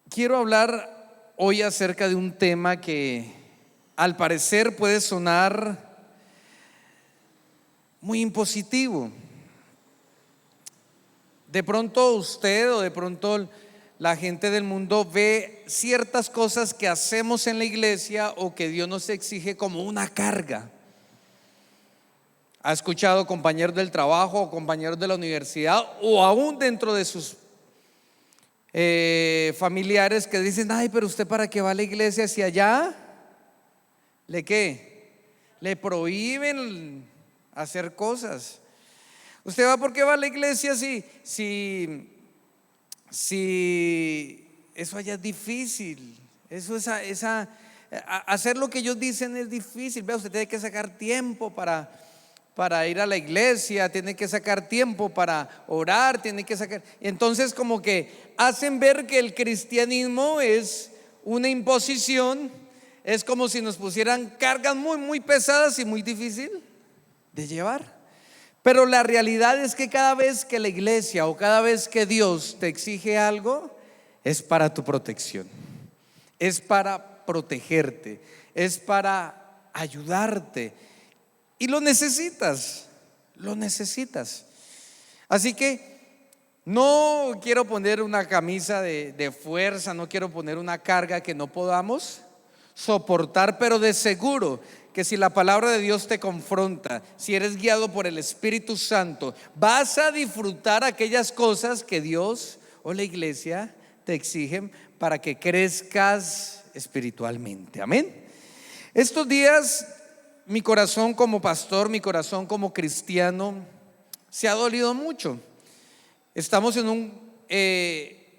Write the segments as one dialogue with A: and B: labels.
A: Quiero hablar hoy acerca de un tema que al parecer puede sonar muy impositivo. De pronto usted o de pronto la gente del mundo ve ciertas cosas que hacemos en la iglesia o que Dios nos exige como una carga. Ha escuchado compañeros del trabajo o compañeros de la universidad o aún dentro de sus familiares que dicen: ay, pero usted para qué va a la iglesia si allá le prohíben hacer cosas. Usted va porque va a la iglesia si eso allá es difícil. Hacer lo que ellos dicen es difícil. Vea, usted tiene que sacar tiempo para ir a la iglesia, tiene que sacar tiempo para orar, tiene que sacar. Entonces como que hacen ver que el cristianismo es una imposición, es como si nos pusieran cargas muy, muy pesadas y muy difícil de llevar. Pero la realidad es que cada vez que la iglesia o cada vez que Dios te exige algo, es para tu protección, es para protegerte, es para ayudarte. Y lo necesitas. Así que no quiero poner una camisa de fuerza, no quiero poner una carga que no podamos soportar, pero de seguro que si la palabra de Dios te confronta, si eres guiado por el Espíritu Santo, vas a disfrutar aquellas cosas que Dios o la iglesia te exigen para que crezcas espiritualmente. Amén. Estos días mi corazón como pastor, mi corazón como cristiano se ha dolido mucho. Estamos en un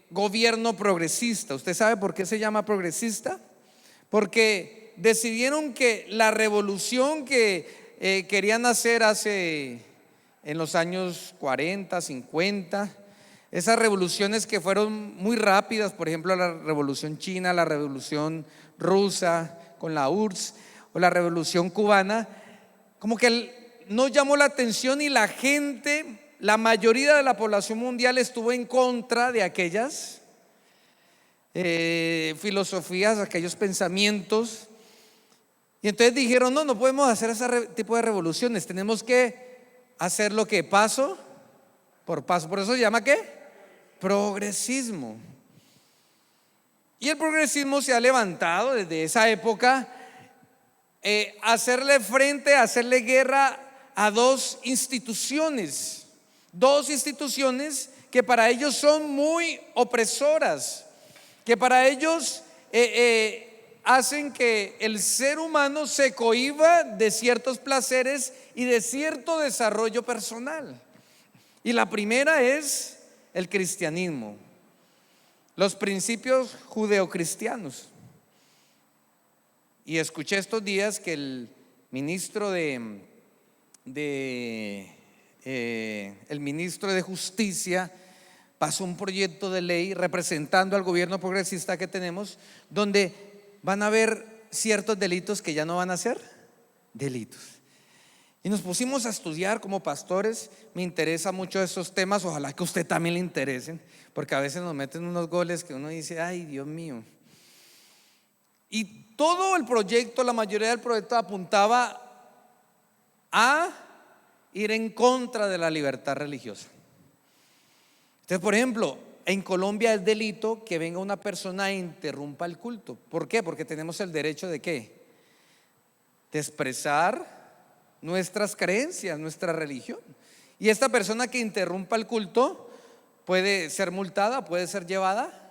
A: gobierno progresista. ¿Usted sabe por qué se llama progresista? Porque decidieron que la revolución que querían hacer en los años 40, 50, esas revoluciones que fueron muy rápidas, por ejemplo la revolución china, la revolución rusa con la URSS o la revolución cubana, como que no llamó la atención y la gente, la mayoría de la población mundial estuvo en contra de aquellas filosofías, aquellos pensamientos. Y entonces dijeron: no podemos hacer ese tipo de revoluciones, tenemos que hacer lo que paso por paso. Por eso se llama ¿qué? Progresismo. Y el progresismo se ha levantado desde esa época, hacerle frente, hacerle guerra a dos instituciones que para ellos son muy opresoras, que para ellos hacen que el ser humano se cohíba de ciertos placeres y de cierto desarrollo personal. Y la primera es el cristianismo, los principios judeocristianos. Y escuché estos días que el ministro el ministro de Justicia pasó un proyecto de ley representando al gobierno progresista que tenemos, donde van a haber ciertos delitos que ya no van a ser delitos. Y nos pusimos a estudiar como pastores. Me interesa mucho esos temas, ojalá que a usted también le interesen, porque a veces nos meten unos goles que uno dice: ay, Dios mío. Y todo el proyecto, la mayoría del proyecto apuntaba a ir en contra de la libertad religiosa. Entonces, por ejemplo, en Colombia es delito que venga una persona e interrumpa el culto. ¿Por qué? Porque tenemos el derecho de ¿qué? De expresar nuestras creencias, nuestra religión. Y esta persona que interrumpa el culto puede ser multada, puede ser llevada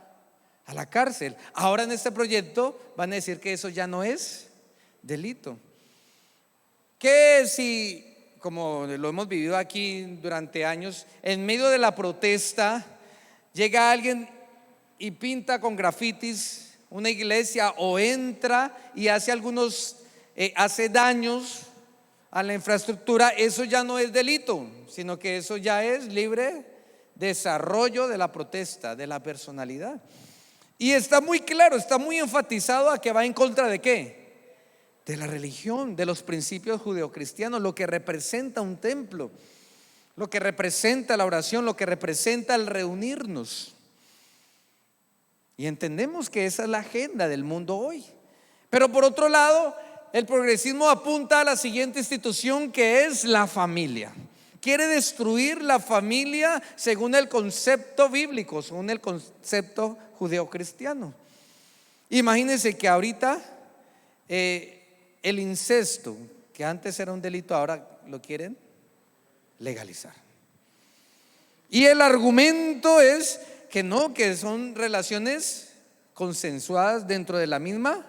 A: a la cárcel. Ahora en este proyecto van a decir que eso ya no es delito. Que si, como lo hemos vivido aquí durante años, en medio de la protesta llega alguien y pinta con grafitis una iglesia o entra y hace hace daños a la infraestructura, eso ya no es delito, sino que eso ya es libre desarrollo de la protesta, de la personalidad. Y está muy claro, está muy enfatizado a que va en contra de ¿qué? De la religión, de los principios judeocristianos, lo que representa un templo, lo que representa la oración, lo que representa el reunirnos. Y entendemos que esa es la agenda del mundo hoy. Pero por otro lado, el progresismo apunta a la siguiente institución, que es la familia. Quiere destruir la familia según el concepto bíblico, según el concepto judeocristiano. Imagínense que ahorita el incesto, que antes era un delito, ahora lo quieren legalizar. Y el argumento es que no, que son relaciones consensuadas dentro de la misma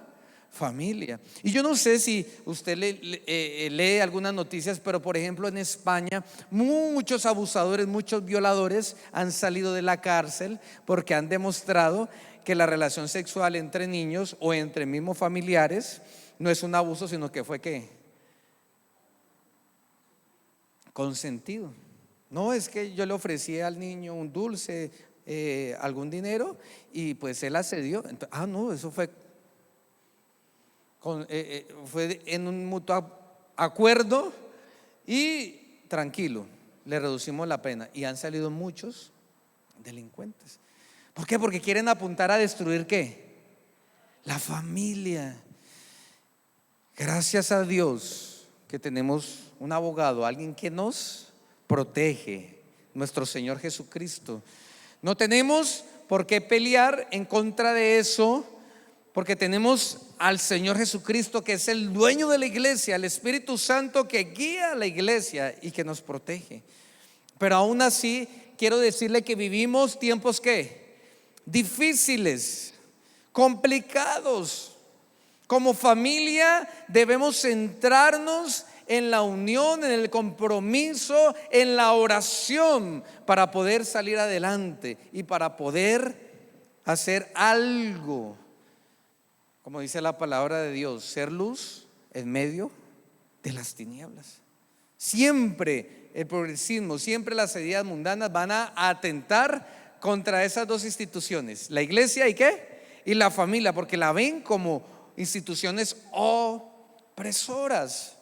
A: familia. Y yo no sé si usted lee algunas noticias, pero por ejemplo en España muchos abusadores, muchos violadores han salido de la cárcel porque han demostrado que la relación sexual entre niños o entre mismos familiares no es un abuso, sino que fue ¿qué? Consentido. No es que yo le ofrecí al niño un dulce, algún dinero, y pues él accedió. Entonces, no, eso fue en un mutuo acuerdo y tranquilo, le reducimos la pena. Y han salido muchos delincuentes. ¿Por qué? Porque quieren apuntar a destruir ¿qué? La familia. Gracias a Dios que tenemos un abogado, alguien que nos protege, nuestro Señor Jesucristo. No tenemos por qué pelear en contra de eso, porque tenemos al Señor Jesucristo, que es el dueño de la iglesia, el Espíritu Santo que guía a la iglesia y que nos protege. Pero aún así quiero decirle que vivimos tiempos ¿qué? Difíciles, complicados. Como familia debemos centrarnos en la unión, en el compromiso, en la oración para poder salir adelante y para poder hacer algo, como dice la palabra de Dios, ser luz en medio de las tinieblas. Siempre el progresismo, siempre las ideas mundanas van a atentar contra esas dos instituciones, la iglesia y ¿qué? Y la familia, porque la ven como instituciones opresoras.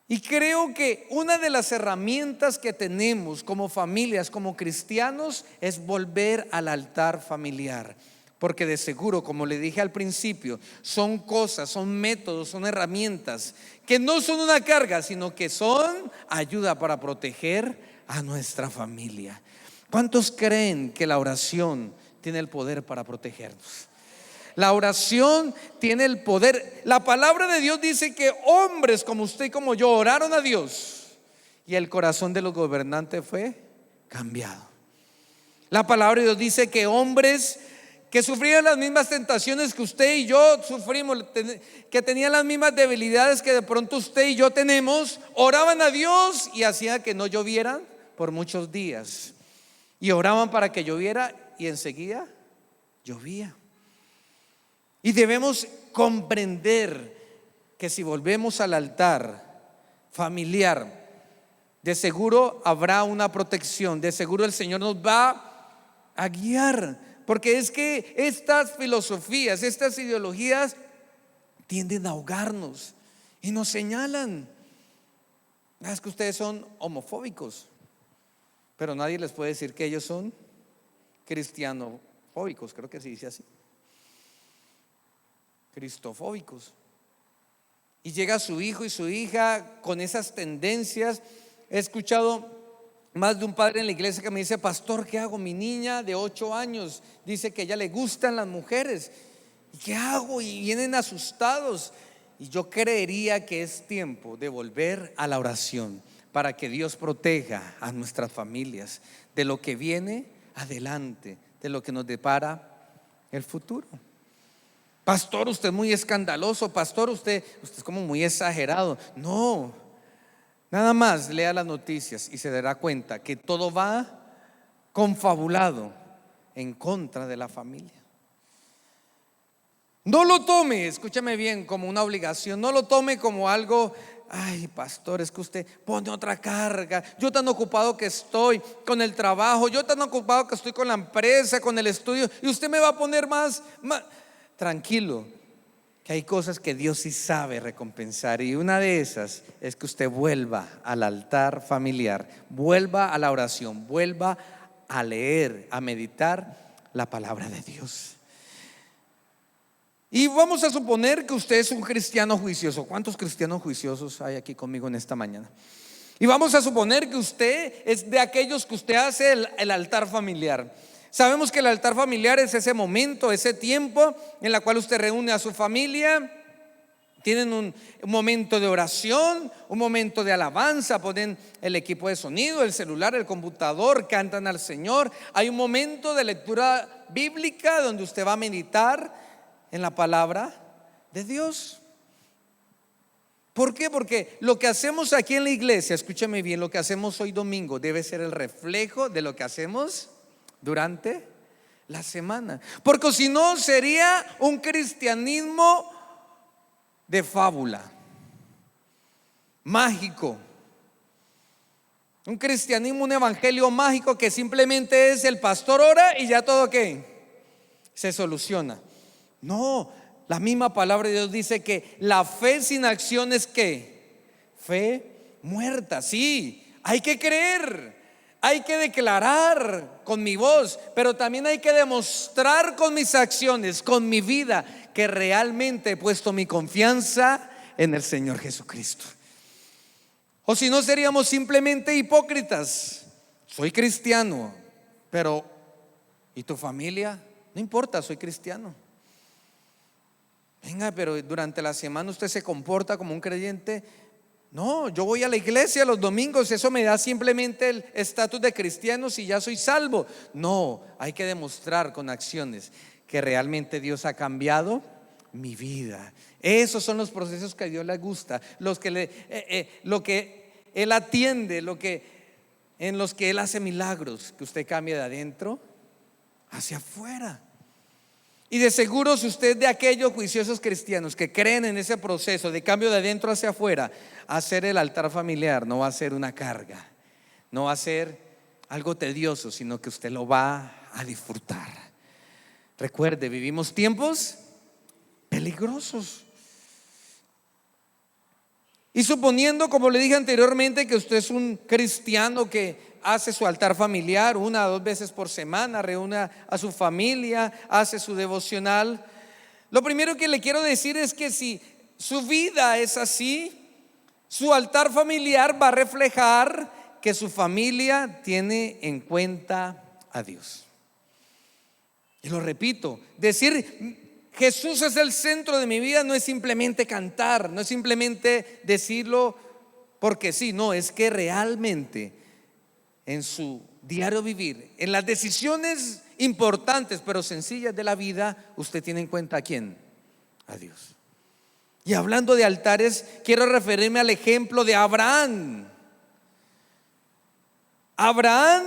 A: Y creo que una de las herramientas que tenemos como familias, como cristianos, es volver al altar familiar. Porque de seguro, como le dije al principio, son cosas, son métodos, son herramientas que no son una carga, sino que son ayuda para proteger a nuestra familia. ¿Cuántos creen que la oración tiene el poder para protegernos? La oración tiene el poder. La palabra de Dios dice que hombres como usted y como yo oraron a Dios y el corazón de los gobernantes fue cambiado. La palabra de Dios dice que hombres que sufrían las mismas tentaciones que usted y yo sufrimos, que tenían las mismas debilidades que de pronto usted y yo tenemos, oraban a Dios y hacían que no lloviera por muchos días. Y oraban para que lloviera y enseguida llovía. Y debemos comprender que si volvemos al altar familiar, de seguro habrá una protección, de seguro el Señor nos va a guiar, porque es que estas filosofías, estas ideologías tienden a ahogarnos y nos señalan. Es que ustedes son homofóbicos, pero nadie les puede decir que ellos son cristianofóbicos, creo que se dice así. Cristofóbicos. Y llega su hijo y su hija con esas tendencias. He escuchado más de un padre en la iglesia que me dice: pastor, ¿qué hago? Mi niña de 8 años dice que a ella le gustan las mujeres. ¿Y qué hago? Y vienen asustados. Y yo creería que es tiempo de volver a la oración para que Dios proteja a nuestras familias de lo que viene adelante, de lo que nos depara el futuro. Pastor, usted es muy escandaloso. Pastor, usted es como muy exagerado. No, nada más lea las noticias y se dará cuenta que todo va confabulado en contra de la familia. No lo tome, escúchame bien, como una obligación. No lo tome como algo: ay, pastor, es que usted pone otra carga. Yo tan ocupado que estoy con el trabajo, yo tan ocupado que estoy con la empresa, con el estudio, y usted me va a poner más. Tranquilo, que hay cosas que Dios sí sabe recompensar, y una de esas es que usted vuelva al altar familiar, vuelva a la oración, vuelva a leer, a meditar la palabra de Dios. Y vamos a suponer que usted es un cristiano juicioso. ¿Cuántos cristianos juiciosos hay aquí conmigo en esta mañana? Y vamos a suponer que usted es de aquellos que usted hace el altar familiar. Sabemos que el altar familiar es ese momento, ese tiempo en el cual usted reúne a su familia. Tienen un momento de oración, un momento de alabanza, ponen el equipo de sonido, el celular, el computador, cantan al Señor. Hay un momento de lectura bíblica donde usted va a meditar en la palabra de Dios. ¿Por qué? Porque lo que hacemos aquí en la iglesia, escúchame bien, lo que hacemos hoy domingo debe ser el reflejo de lo que hacemos durante la semana. Porque si no sería un cristianismo de fábula, mágico, un cristianismo, un evangelio mágico que simplemente es el pastor ora y ya todo ¿qué? Se soluciona. No, la misma palabra de Dios dice que la fe sin acción es ¿qué? Fe muerta. Sí, hay que creer, hay que declarar con mi voz, pero también hay que demostrar con mis acciones, con mi vida, que realmente he puesto mi confianza en el Señor Jesucristo. O si no, seríamos simplemente hipócritas. Soy cristiano, pero ¿y tu familia? No importa, soy cristiano. Venga, pero durante la semana usted se comporta como un creyente. No, yo voy a la iglesia los domingos, eso me da simplemente el estatus de cristiano si ya soy salvo. No, hay que demostrar con acciones que realmente Dios ha cambiado mi vida. Esos son los procesos que a Dios le gusta, lo que Él atiende, en los que Él hace milagros, que usted cambie de adentro hacia afuera. Y de seguro, si usted es de aquellos juiciosos cristianos que creen en ese proceso de cambio de adentro hacia afuera, hacer el altar familiar no va a ser una carga, no va a ser algo tedioso, sino que usted lo va a disfrutar. Recuerde, vivimos tiempos peligrosos. Y suponiendo, como le dije anteriormente, que usted es un cristiano que hace su altar familiar 1 o 2 veces por semana, reúne a su familia, hace su devocional, lo primero que le quiero decir es que si su vida es así, su altar familiar va a reflejar que su familia tiene en cuenta a Dios. Y lo repito, decir Jesús es el centro de mi vida no es simplemente cantar, no es simplemente decirlo porque sí, no, es que realmente en su diario vivir, en las decisiones importantes pero sencillas de la vida, usted tiene en cuenta ¿a quién? A Dios. Y hablando de altares, quiero referirme al ejemplo de Abraham. Abraham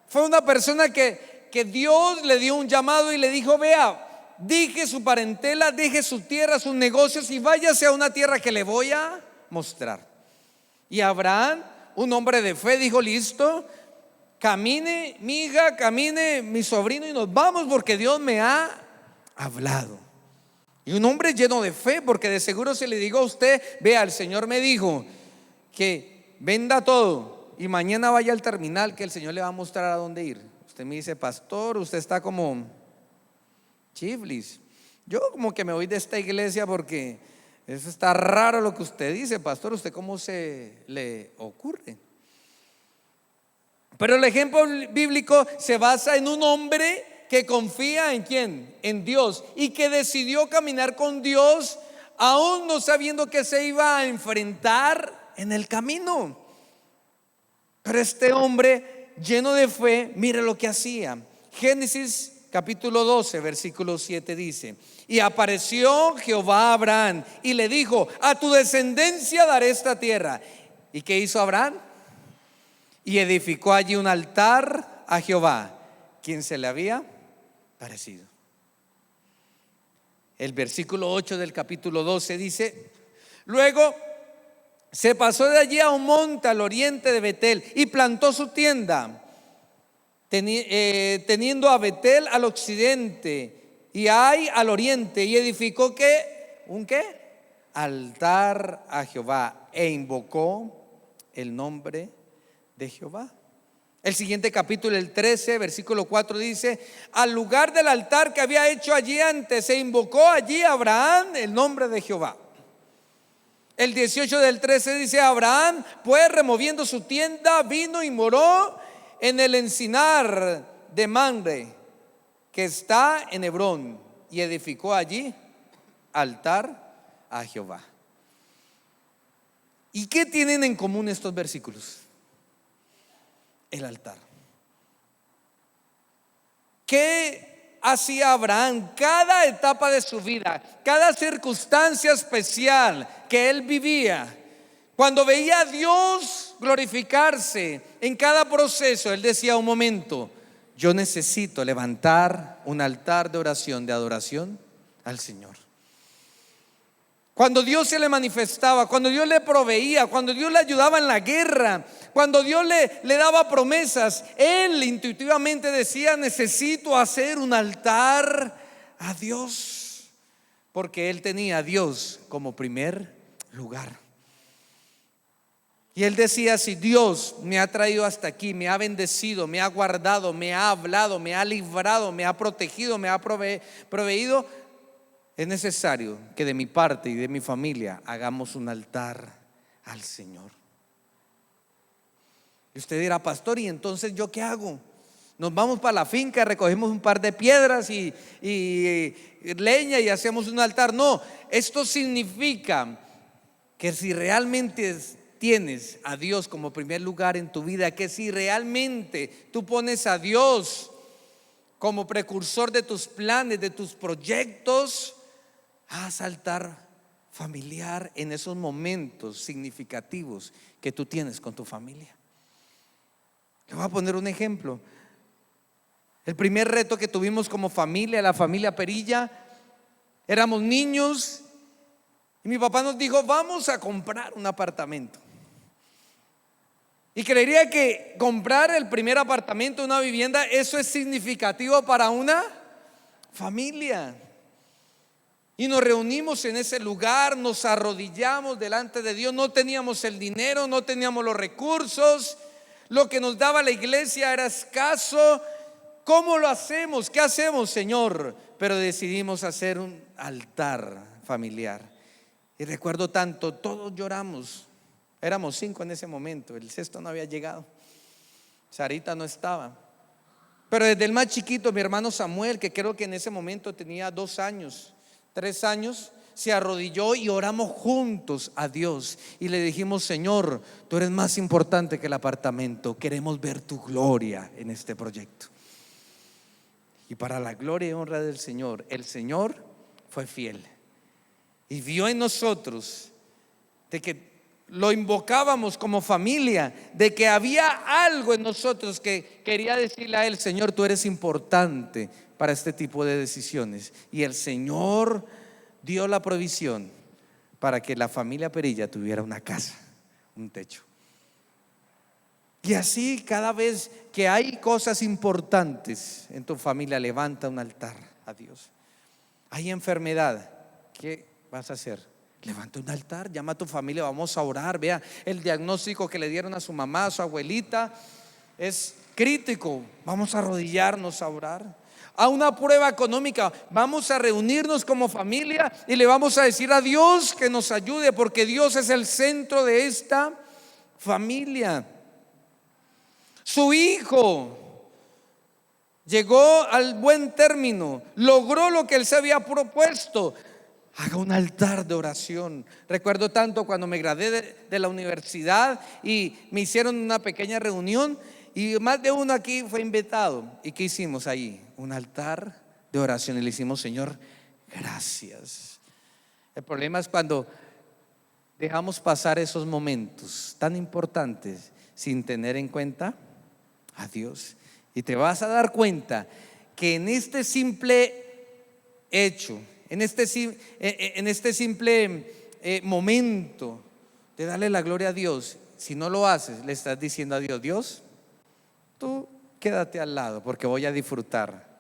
A: fue una persona que Dios le dio un llamado y le dijo: vea, deje su parentela, deje su tierra, sus negocios y váyase a una tierra que le voy a mostrar. Y Abraham, un hombre de fe, dijo: listo, camine mi hija, camine mi sobrino y nos vamos porque Dios me ha hablado. Y un hombre lleno de fe, porque de seguro se le digo a usted: vea, el Señor me dijo que venda todo y mañana vaya al terminal, que el Señor le va a mostrar a dónde ir. Usted me dice: pastor, usted está como chiflis. Yo como que me voy de esta iglesia porque eso está raro lo que usted dice, pastor. ¿Usted cómo se le ocurre? Pero el ejemplo bíblico se basa en un hombre que confía ¿en quién? En Dios, y que decidió caminar con Dios aún no sabiendo que se iba a enfrentar en el camino. Pero este hombre lleno de fe, mire lo que hacía. Génesis capítulo 12 versículo 7 dice: y apareció Jehová a Abraham y le dijo: a tu descendencia daré esta tierra. ¿Y qué hizo Abraham? Y edificó allí un altar a Jehová, quien se le había parecido. El versículo 8 del capítulo 12 dice: luego se pasó de allí a un monte al oriente de Betel y plantó su tienda, teniendo a Betel al occidente y a Ai al oriente, y edificó ¿qué? ¿Un qué? Altar a Jehová, e invocó el nombre de Jehová. El siguiente capítulo, el 13, versículo 4 dice: al lugar del altar que había hecho allí antes, se invocó allí a Abraham el nombre de Jehová. El 18 del 13 dice: Abraham pues, removiendo su tienda, vino y moró en el encinar de Mamre, que está en Hebrón, y edificó allí altar a Jehová. ¿Y qué tienen en común estos versículos? El altar. ¿Qué hacía Abraham? Cada etapa de su vida, cada circunstancia especial que él vivía, cuando veía a Dios glorificarse en cada proceso, él decía: un momento, yo necesito levantar un altar de oración, de adoración al Señor. Cuando Dios se le manifestaba, cuando Dios le proveía, cuando Dios le ayudaba en la guerra, cuando Dios le daba promesas, él intuitivamente decía: necesito hacer un altar a Dios, porque él tenía a Dios como primer lugar. Y él decía: si Dios me ha traído hasta aquí, me ha bendecido, me ha guardado, me ha hablado, me ha librado, me ha protegido, me ha proveído, es necesario que de mi parte y de mi familia hagamos un altar al Señor. Y usted dirá: pastor, ¿y entonces yo qué hago? Nos vamos para la finca, recogemos un par de piedras y leña y hacemos un altar. No, esto significa que si realmente tienes a Dios como primer lugar en tu vida, que si realmente tú pones a Dios como precursor de tus planes, de tus proyectos, haz altar familiar en esos momentos significativos que tú tienes con tu familia. Le voy a poner un ejemplo. El primer reto que tuvimos como familia, la familia Perilla, éramos niños y mi papá nos dijo: vamos a comprar un apartamento. Y creería que comprar el primer apartamento, una vivienda, eso es significativo para una familia. Y nos reunimos en ese lugar, nos arrodillamos delante de Dios. No teníamos el dinero, no teníamos los recursos, lo que nos daba la iglesia era escaso. ¿Cómo lo hacemos? ¿Qué hacemos, Señor? Pero decidimos hacer un altar familiar. Y recuerdo tanto, todos lloramos. Éramos 5 en ese momento, el sexto no había llegado, Sarita no estaba. Pero desde el más chiquito, mi hermano Samuel, que creo que en ese momento tenía 2 años, 3 años, se arrodilló y oramos juntos a Dios y le dijimos: Señor, tú eres más importante que el apartamento, queremos ver tu gloria en este proyecto. Y para la gloria y honra del Señor, el Señor fue fiel y vio en nosotros de que lo invocábamos como familia, de que había algo en nosotros que quería decirle a él: Señor, tú eres importante para este tipo de decisiones. Y el Señor dio la provisión para que la familia Perilla tuviera una casa, un techo. Y así, cada vez que hay cosas importantes en tu familia, levanta un altar a Dios. Hay enfermedad, ¿qué vas a hacer? Levanta un altar, llama a tu familia, vamos a orar. Vea, el diagnóstico que le dieron a su mamá, a su abuelita, es crítico. Vamos a arrodillarnos a orar. A una prueba económica, vamos a reunirnos como familia y le vamos a decir a Dios que nos ayude, porque Dios es el centro de esta familia. Su hijo llegó al buen término, logró lo que él se había propuesto. Haga un altar de oración. Recuerdo tanto cuando me gradué de la universidad y me hicieron una pequeña reunión y más de uno aquí fue invitado. ¿Y qué hicimos ahí? Un altar de oración y le hicimos: Señor, gracias. El problema es cuando dejamos pasar esos momentos tan importantes sin tener en cuenta a Dios. Y te vas a dar cuenta que en este simple hecho, en este simple momento de darle la gloria a Dios, si no lo haces, le estás diciendo a Dios: Dios, tú quédate al lado, porque voy a disfrutar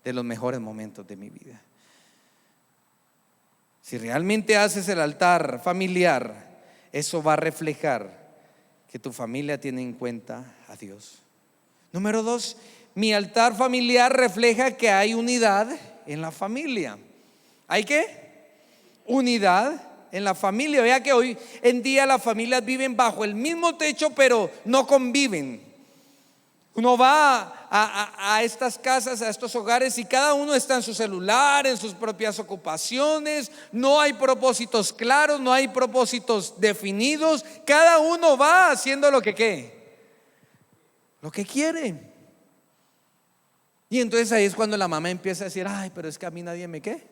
A: de los mejores momentos de mi vida. Si realmente haces el altar familiar, eso va a reflejar que tu familia tiene en cuenta a Dios. Número dos, mi altar familiar refleja que hay unidad en la familia. ¿Hay qué? Unidad en la familia. Vea que hoy en día las familias viven bajo el mismo techo, pero no conviven. Uno va a estas casas, a estos hogares, y cada uno está en su celular, en sus propias ocupaciones. No hay propósitos claros, no hay propósitos definidos. Cada uno va haciendo lo que ¿qué? Lo que quiere. Y entonces ahí es cuando la mamá empieza a decir: ay, pero es que a mí nadie me ¿qué?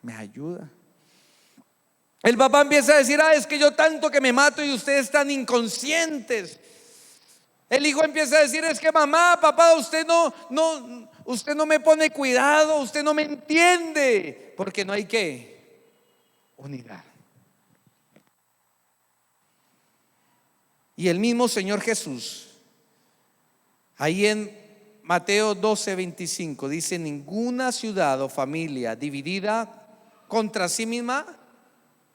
A: Me ayuda. El papá empieza a decir: ah, es que yo tanto que me mato y ustedes están inconscientes. El hijo empieza a decir: es que mamá, papá, usted no me pone cuidado, usted no me entiende, porque no hay ¿qué? Unidad. Y el mismo Señor Jesús, ahí en Mateo 12:25, dice: ninguna ciudad o familia dividida contra sí misma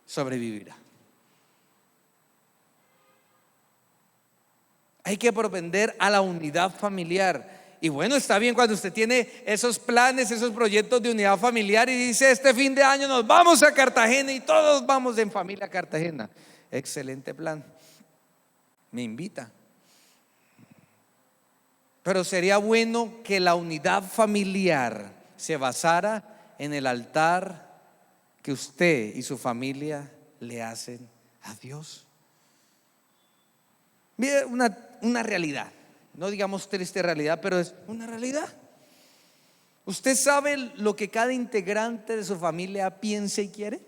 A: sobrevivirá. Hay que propender a la unidad familiar. Y bueno, está bien cuando usted tiene esos planes, esos proyectos de unidad familiar y dice: este fin de año nos vamos a Cartagena y todos vamos en familia a Cartagena. Excelente plan. Me invita. Pero sería bueno que la unidad familiar se basara en el altar que usted y su familia le hacen a Dios. Mire una realidad, no digamos triste realidad, pero es una realidad. ¿Usted sabe lo que cada integrante de su familia piensa y quiere?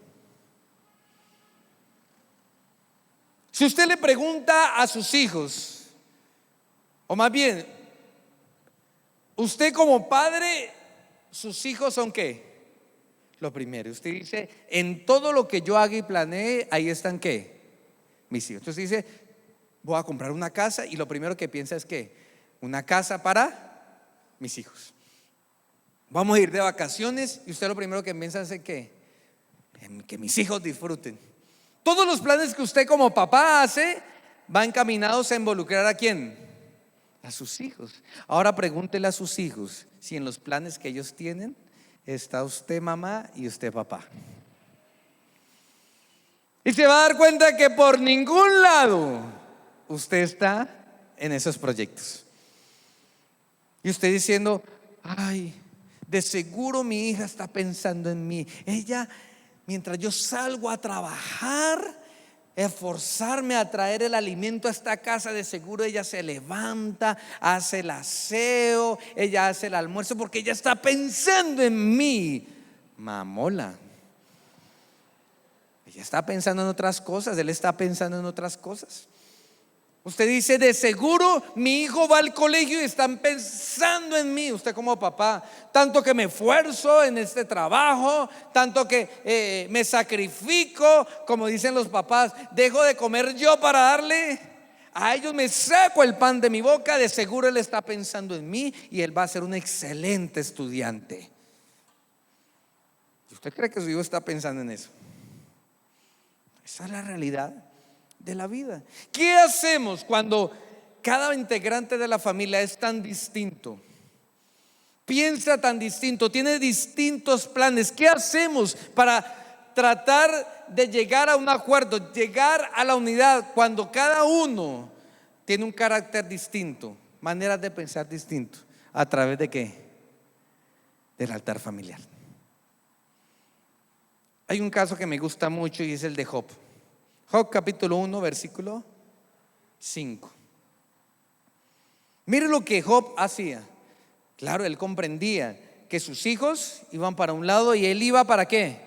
A: Si usted le pregunta a sus hijos, o más bien, usted como padre, sus hijos son ¿qué? Lo primero. Usted dice: en todo lo que yo haga y planee, ahí están ¿qué? Mis hijos. Entonces dice: voy a comprar una casa, y lo primero que piensa es ¿qué? Una casa para mis hijos. Vamos a ir de vacaciones, y usted lo primero que piensa es ¿qué? En que mis hijos disfruten. Todos los planes que usted como papá hace van encaminados a involucrar ¿a quién? A sus hijos. Ahora pregúntele a sus hijos si en los planes que ellos tienen está usted mamá y usted papá. Y se va a dar cuenta que por ningún lado usted está en esos proyectos. Y usted diciendo: ay, de seguro mi hija está pensando en mí. Ella, mientras yo salgo a trabajar, esforzarme a traer el alimento a esta casa, de seguro ella se levanta, hace el aseo, ella hace el almuerzo, porque ella está pensando en mí. Mamola. Ella está pensando en otras cosas, él está pensando en otras cosas. Usted dice: de seguro mi hijo va al colegio y están pensando en mí. Usted como papá, tanto que me esfuerzo en este trabajo, tanto que me sacrifico, como dicen los papás, dejo de comer yo para darle a ellos, me saco el pan de mi boca. De seguro él está pensando en mí y él va a ser un excelente estudiante. ¿Usted cree que su hijo está pensando en eso? Esa es la realidad de la vida. ¿Qué hacemos cuando cada integrante de la familia es tan distinto? Piensa tan distinto, tiene distintos planes. ¿Qué hacemos para tratar de llegar a un acuerdo, llegar a la unidad, cuando cada uno tiene un carácter distinto, maneras de pensar distinto? ¿A través de qué? Del altar familiar. Hay un caso que me gusta mucho y es el de Job. Job capítulo 1 versículo 5. Mire lo que Job hacía. Claro, él comprendía que sus hijos iban para un lado y él iba ¿para qué?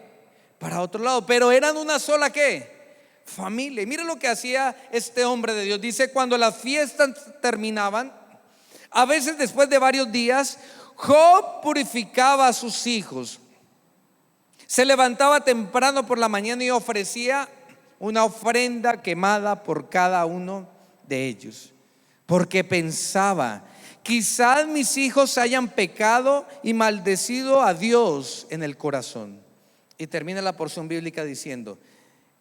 A: Para otro lado, pero eran una sola ¿qué? Familia. Mire lo que hacía este hombre de Dios. Dice: cuando las fiestas terminaban, a veces después de varios días, Job purificaba a sus hijos. Se levantaba temprano por la mañana y ofrecía una ofrenda quemada por cada uno de ellos, porque pensaba: quizás mis hijos hayan pecado y maldecido a Dios en el corazón. Y termina la porción bíblica diciendo: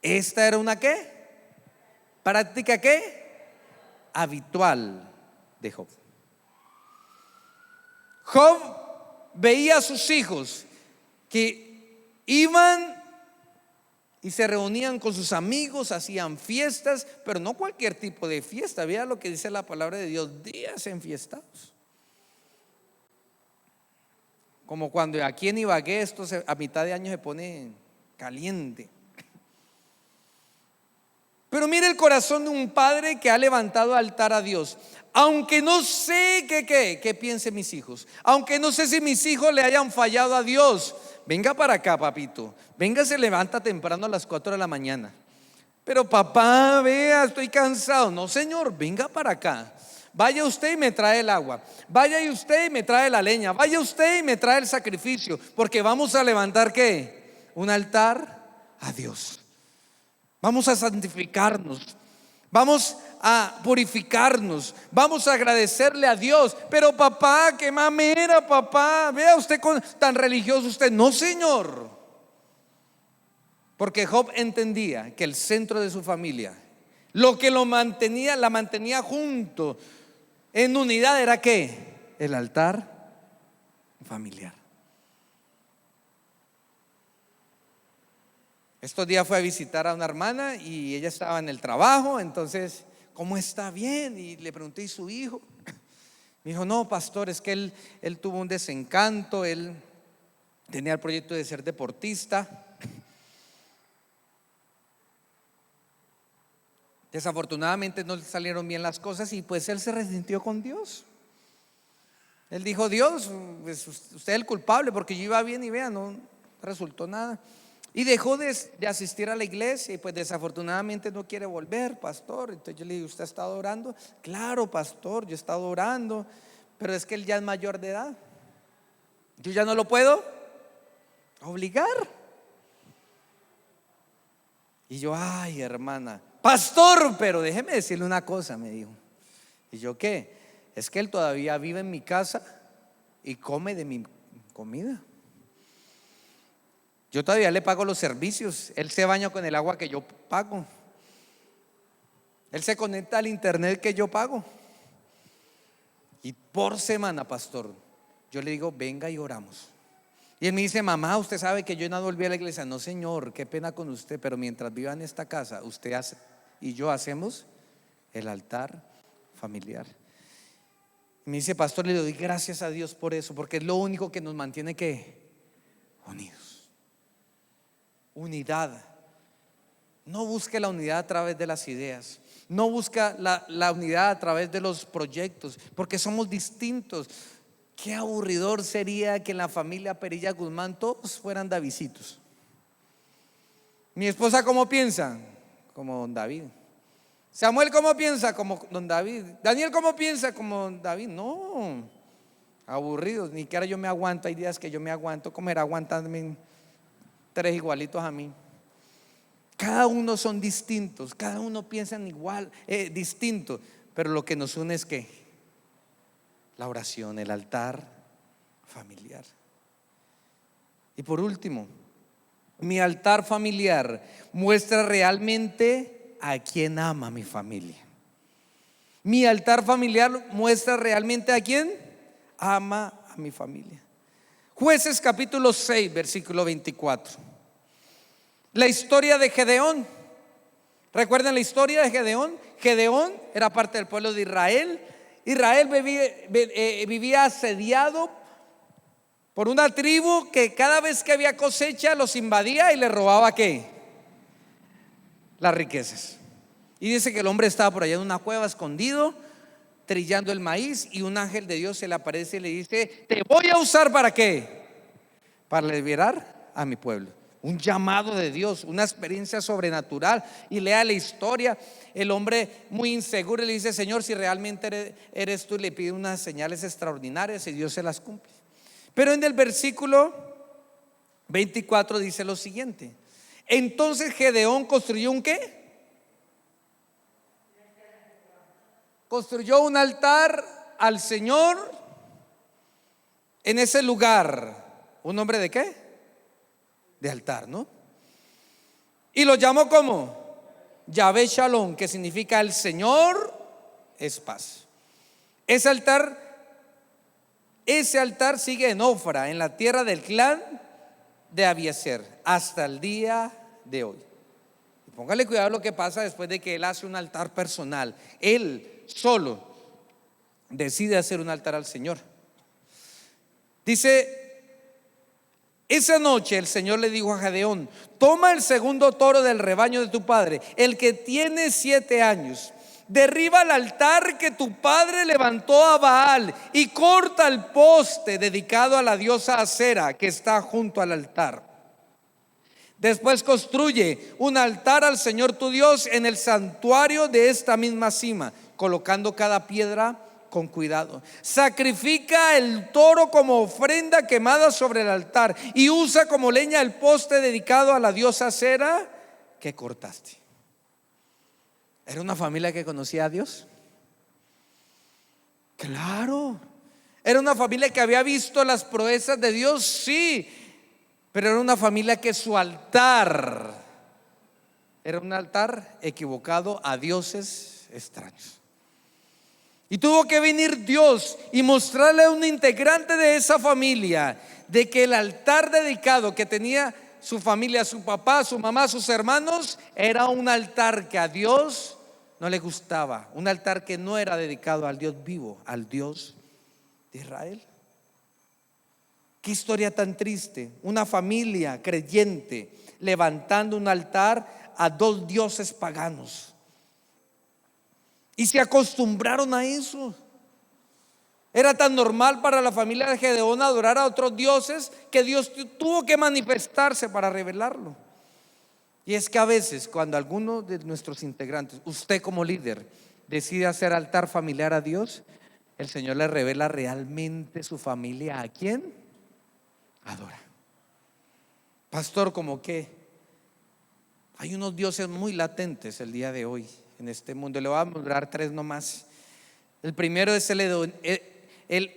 A: esta era una ¿qué? Práctica ¿qué? Habitual de Job. Job veía a sus hijos que iban y se reunían con sus amigos, hacían fiestas, pero no cualquier tipo de fiesta. Vea lo que dice la palabra de Dios: días enfiestados. Como cuando aquí en Ibagué esto a mitad de año se pone caliente. Pero mire el corazón de un padre que ha levantado altar a Dios. Aunque no sé qué piensen mis hijos, aunque no sé si mis hijos le hayan fallado a Dios, venga para acá, papito. Venga, se levanta temprano a las 4 de la mañana. Pero papá, vea, estoy cansado. No, señor, venga para acá. Vaya usted y me trae el agua. Vaya usted y me trae la leña. Vaya usted y me trae el sacrificio. Porque vamos a levantar ¿qué? Un altar a Dios. Vamos a santificarnos. Vamos a purificarnos. Vamos a agradecerle a Dios. Pero papá, qué mamera, papá. Vea usted tan religioso usted. No, señor. Porque Job entendía que el centro de su familia, lo que la mantenía junto en unidad, era ¿qué? El altar familiar. Estos días fue a visitar a una hermana y ella estaba en el trabajo. Entonces, ¿cómo está? Bien. Y le pregunté: ¿y su hijo? Me dijo: no, pastor, es que él tuvo un desencanto. Él tenía el proyecto de ser deportista. Desafortunadamente no le salieron bien las cosas y pues él se resintió con Dios. Él dijo: Dios, pues usted es el culpable, porque yo iba bien y vea, no resultó nada. Y dejó de asistir a la iglesia y pues desafortunadamente no quiere volver, pastor. Entonces yo le dije: ¿usted ha estado orando? Claro, pastor, yo he estado orando, pero es que él ya es mayor de edad. Yo ya no lo puedo obligar. Y yo: ay, hermana, pastor, pero déjeme decirle una cosa, me dijo. Y yo: ¿qué? Es que él todavía vive en mi casa y come de mi comida. Yo todavía le pago los servicios. Él se baña con el agua que yo pago. Él se conecta al internet que yo pago. Y por semana, pastor, yo le digo: venga y oramos. Y él me dice: mamá, usted sabe que yo no volví a la iglesia. No, señor, qué pena con usted, pero mientras viva en esta casa, usted y yo hacemos el altar familiar. Y me dice: pastor, le doy gracias a Dios por eso, porque es lo único que nos mantiene ¿qué? Unidos. Unidad. No busque la unidad a través de las ideas. No busca la unidad a través de los proyectos, porque somos distintos. Qué aburridor sería que en la familia Perilla Guzmán todos fueran Davidcitos. Mi esposa, ¿cómo piensa? Como don David. Samuel, ¿cómo piensa? Como don David. Daniel, ¿cómo piensa? Como don David. No, aburridos. Ni que ahora yo me aguanto. Hay días que yo me aguanto. ¿Cómo era aguantarme 3 igualitos a mí? Cada uno son distintos. Cada uno piensa igual, distinto. Pero lo que nos une es ¿qué? La oración, el altar familiar. Y por último, mi altar familiar muestra realmente a quién ama mi familia. Mi altar familiar muestra realmente a quién ama a mi familia. Jueces capítulo 6, versículo 24. La historia de Gedeón. ¿Recuerdan la historia de Gedeón? Gedeón era parte del pueblo de Israel. Israel vivía asediado por una tribu que cada vez que había cosecha los invadía y le robaba ¿qué? Las riquezas. Y dice que el hombre estaba por allá en una cueva escondido, trillando el maíz, y un ángel de Dios se le aparece y le dice: te voy a usar ¿para qué? Para liberar a mi pueblo. Un llamado de Dios, una experiencia sobrenatural. Y lea la historia. El hombre, muy inseguro, le dice: Señor, si realmente eres tú, le pide unas señales extraordinarias y Dios se las cumple. Pero en el versículo 24 dice lo siguiente: entonces Gedeón construyó ¿un qué? Construyó un altar al Señor en ese lugar. ¿Un nombre de qué? De altar, ¿no? Y lo llamó como Yahvé Shalom, que significa el Señor es paz. Ese altar sigue en Ofra, en la tierra del clan de Abiezer, hasta el día de hoy. Y póngale cuidado a lo que pasa después de que él hace un altar personal. Él solo decide hacer un altar al Señor. Dice: esa noche el Señor le dijo a Gedeón: toma el segundo toro del rebaño de tu padre, el que tiene 7 años. Derriba el altar que tu padre levantó a Baal y corta el poste dedicado a la diosa Acera que está junto al altar. Después construye un altar al Señor tu Dios en el santuario de esta misma cima, colocando cada piedra con cuidado. Sacrifica el toro como ofrenda quemada sobre el altar y usa como leña el poste dedicado a la diosa Acera que cortaste. ¿Era una familia que conocía a Dios? Claro. ¿Era una familia que había visto las proezas de Dios? Sí. Pero era una familia que su altar era un altar equivocado a dioses extraños. Y tuvo que venir Dios y mostrarle a un integrante de esa familia de que el altar dedicado que tenía su familia, su papá, su mamá, sus hermanos, era un altar que a Dios no le gustaba, un altar que no era dedicado al Dios vivo, al Dios de Israel. Qué historia tan triste, una familia creyente levantando un altar a 2 dioses paganos. Y se acostumbraron a eso. Era tan normal para la familia de Gedeón adorar a otros dioses que Dios tuvo que manifestarse para revelarlo. Y es que a veces cuando alguno de nuestros integrantes, usted como líder, decide hacer altar familiar a Dios, el Señor le revela realmente su familia a quién adora. Pastor, ¿cómo qué? Hay unos dioses muy latentes el día de hoy en este mundo. Le voy a mostrar 3 nomás. El primero es el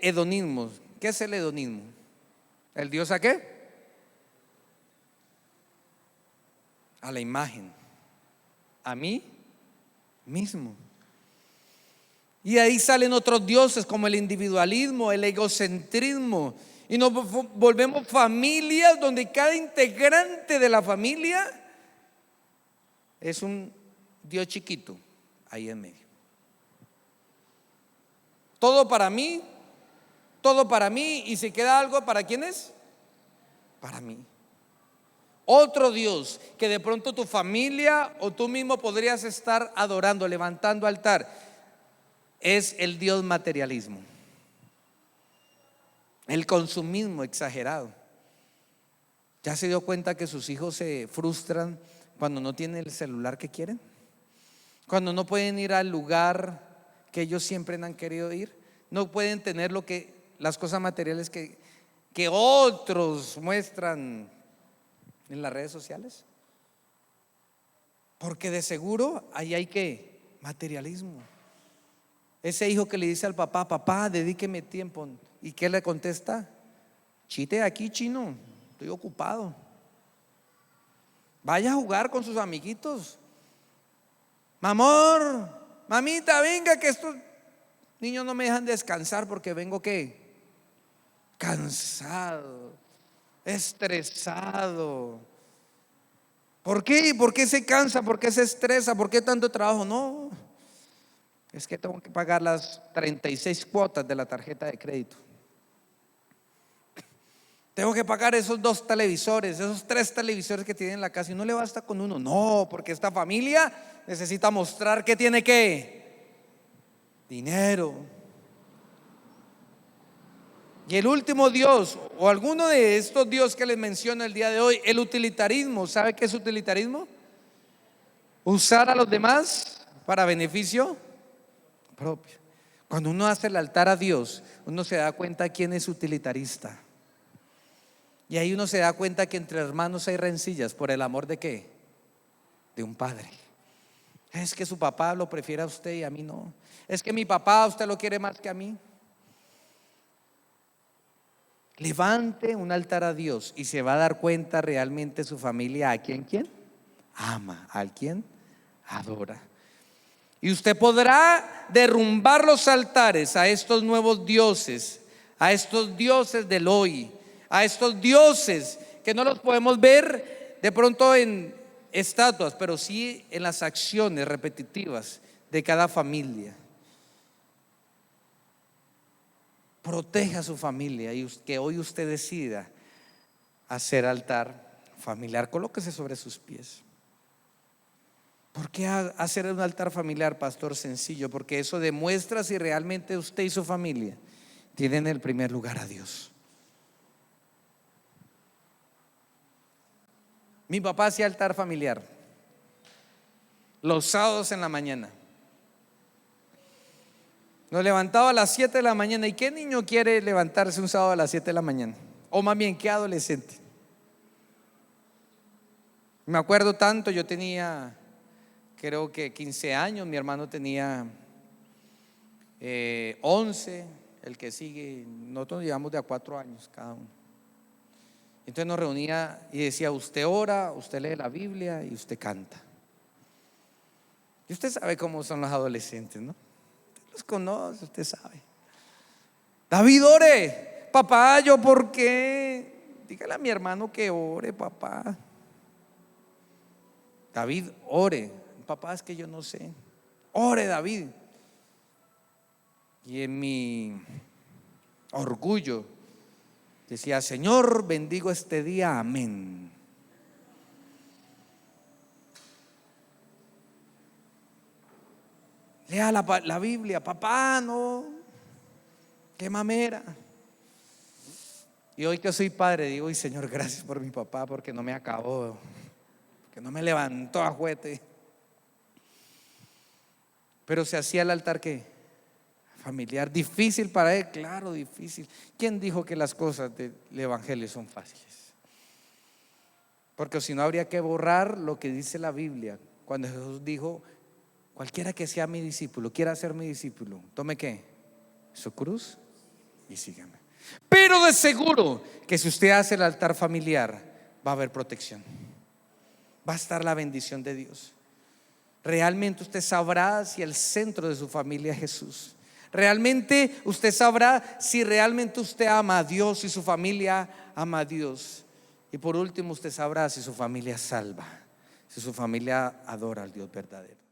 A: hedonismo. ¿Qué es el hedonismo? ¿El dios a qué? A la imagen, a mí mismo. Y ahí salen otros dioses como el individualismo, el egocentrismo. Y nos volvemos familias donde cada integrante de la familia es un Dios chiquito ahí en medio. Todo para mí, y si queda algo, ¿para quién es? Para mí. Otro Dios que de pronto tu familia o tú mismo podrías estar adorando, levantando altar, es el Dios materialismo, el consumismo exagerado. ¿Ya se dio cuenta que sus hijos se frustran cuando no tienen el celular que quieren? Cuando no pueden ir al lugar que ellos siempre han querido ir, no pueden tener las cosas materiales que otros muestran en las redes sociales, porque de seguro ahí hay que materialismo. Ese hijo que le dice al papá: papá, dedíqueme tiempo. ¿Y qué le contesta? Chite aquí, chino, estoy ocupado. Vaya a jugar con sus amiguitos. Mamor, mamita, venga, que estos niños no me dejan descansar porque vengo ¿qué? Cansado, estresado. ¿Por qué? ¿Por qué se cansa? ¿Por qué se estresa? ¿Por qué tanto trabajo? No, es que tengo que pagar las 36 cuotas de la tarjeta de crédito. Tengo que pagar esos 2 televisores, esos 3 televisores que tiene en la casa, y no le basta con uno. No, porque esta familia necesita mostrar que tiene ¿qué? Dinero. Y el último Dios, o alguno de estos dioses que les menciono el día de hoy, el utilitarismo. ¿Sabe qué es utilitarismo? Usar a los demás para beneficio propio. Cuando uno hace el altar a Dios, uno se da cuenta quién es utilitarista. Y ahí uno se da cuenta que entre hermanos hay rencillas por el amor de ¿qué? De un padre. Es que su papá lo prefiere a usted y a mí no. Es que mi papá a usted lo quiere más que a mí. Levante un altar a Dios y se va a dar cuenta realmente su familia a quién ama, a quién adora. Y usted podrá derrumbar los altares a estos nuevos dioses, a estos dioses del hoy, a estos dioses que no los podemos ver de pronto en estatuas, pero sí en las acciones repetitivas de cada familia. Proteja a su familia y que hoy usted decida hacer altar familiar. Colóquese sobre sus pies. ¿Por qué hacer un altar familiar, pastor? Sencillo, porque eso demuestra si realmente usted y su familia tienen el primer lugar a Dios. Mi papá hacía altar familiar los sábados en la mañana. Nos levantaba a las 7 de la mañana. ¿Y qué niño quiere levantarse un sábado a las 7 de la mañana? O más bien, ¿qué adolescente? Me acuerdo tanto, yo tenía creo que 15 años, mi hermano tenía 11, el que sigue, nosotros nos llevamos de a 4 años cada uno. Entonces nos reunía y decía: usted ora, usted lee la Biblia y usted canta. Y usted sabe cómo son los adolescentes, ¿no? Usted los conoce, usted sabe. David, ore. Papá, ¿yo por qué? Dígale a mi hermano que ore, papá. David, ore. Papá, es que yo no sé. Ore, David. Y en mi orgullo decía: Señor, bendigo este día, amén. Lea la Biblia. Papá, no, qué mamera. Y hoy que soy padre digo: y Señor, gracias por mi papá, porque no me acabó, que no me levantó a juguete. Pero se hacía el altar ¿qué? Familiar. Difícil para él, claro, difícil. ¿Quién dijo que las cosas del evangelio son fáciles? Porque si no, habría que borrar lo que dice la Biblia cuando Jesús dijo: cualquiera que sea mi discípulo, quiera ser mi discípulo, tome ¿qué? Su cruz y sígame. Pero de seguro que si usted hace el altar familiar, va a haber protección, va a estar la bendición de Dios. Realmente usted sabrá si el centro de su familia es Jesús. Realmente usted sabrá si realmente usted ama a Dios y su familia ama a Dios. Y por último, usted sabrá si su familia es salva, si su familia adora al Dios verdadero.